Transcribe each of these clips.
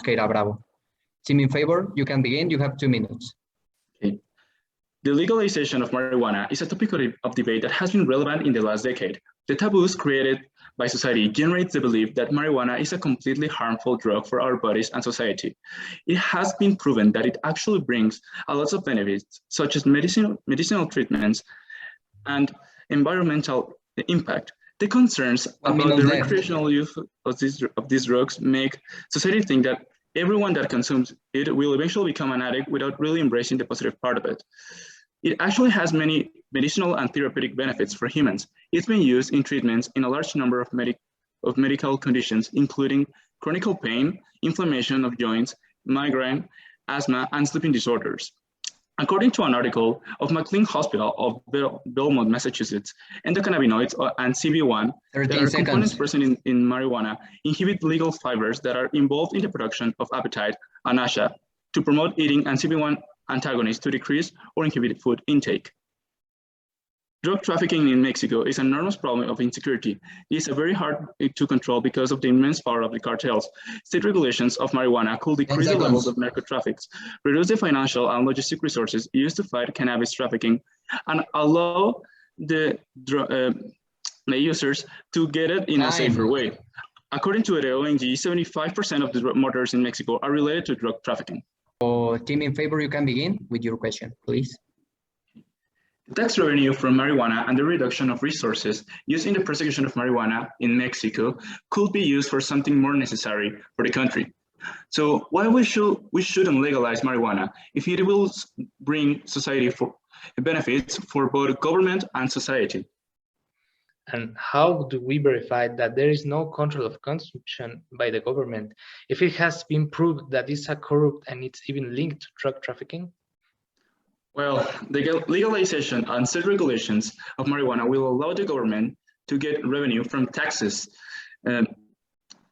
Mosqueira Bravo. Team in favor, you can begin. You have 2 minutes. Okay. The legalization of marijuana is a topic of debate that has been relevant in the last decade. The taboos created by society generate the belief that marijuana is a completely harmful drug for our bodies and society. It has been proven that it actually brings a lot of benefits, such as medicinal treatments and environmental impact. The concerns about the recreational use of these drugs make society think that everyone that consumes it will eventually become an addict without really embracing the positive part of it. It actually has many medicinal and therapeutic benefits for humans. It's been used in treatments in a large number of medical conditions, including chronic pain, inflammation of joints, migraine, asthma, and sleeping disorders. According to an article of McLean Hospital of Belmont, Massachusetts, endocannabinoids and CB1 that are components present in marijuana inhibit legal fibers that are involved in the production of appetite and nausea to promote eating, and CB1 antagonists to decrease or inhibit food intake. Drug trafficking in Mexico is an enormous problem of insecurity. It is very hard to control because of the immense power of the cartels. State regulations of marijuana could decrease the levels of narco traffics, reduce the financial and logistic resources used to fight cannabis trafficking, and allow the users to get it in a safer way. According to the ONG, 75% of the murders in Mexico are related to drug trafficking. Team in favor, you can begin with your question, please. Tax revenue from marijuana and the reduction of resources used in the prosecution of marijuana in Mexico could be used for something more necessary for the country. So why we shouldn't legalize marijuana if it will bring society for benefits for both government and society? And how do we verify that there is no control of consumption by the government if it has been proved that it's a corrupt and it's even linked to drug trafficking? Well, the legalization and state regulations of marijuana will allow the government to get revenue from taxes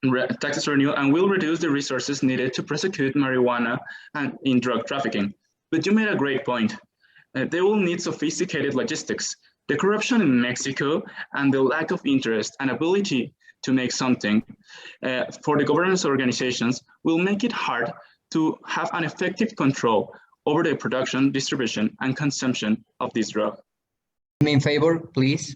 revenue, and will reduce the resources needed to prosecute marijuana and in drug trafficking. But you made a great point. They will need sophisticated logistics. The corruption in Mexico and the lack of interest and ability to make something for the governance organizations will make it hard to have an effective control over the production, distribution, and consumption of this drug. In favor, please.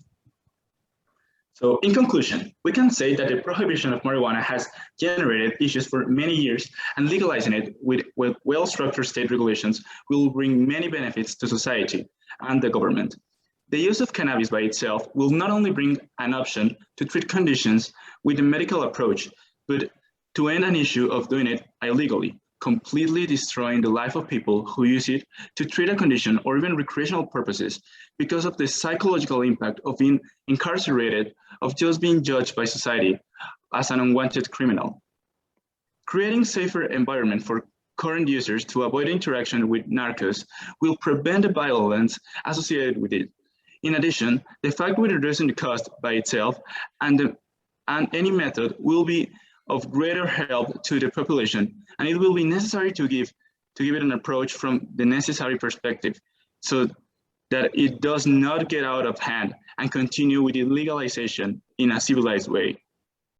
So in conclusion, we can say that the prohibition of marijuana has generated issues for many years, and legalizing it with well-structured state regulations will bring many benefits to society and the government. The use of cannabis by itself will not only bring an option to treat conditions with a medical approach, but to end an issue of doing it illegally, completely destroying the life of people who use it to treat a condition or even recreational purposes because of the psychological impact of being incarcerated, of just being judged by society as an unwanted criminal. Creating safer environment for current users to avoid interaction with narcos will prevent the violence associated with it. In addition, the fact with reducing the cost by itself and any method will be of greater help to the population, and it will be necessary to give it an approach from the necessary perspective so that it does not get out of hand and continue with the legalization in a civilized way.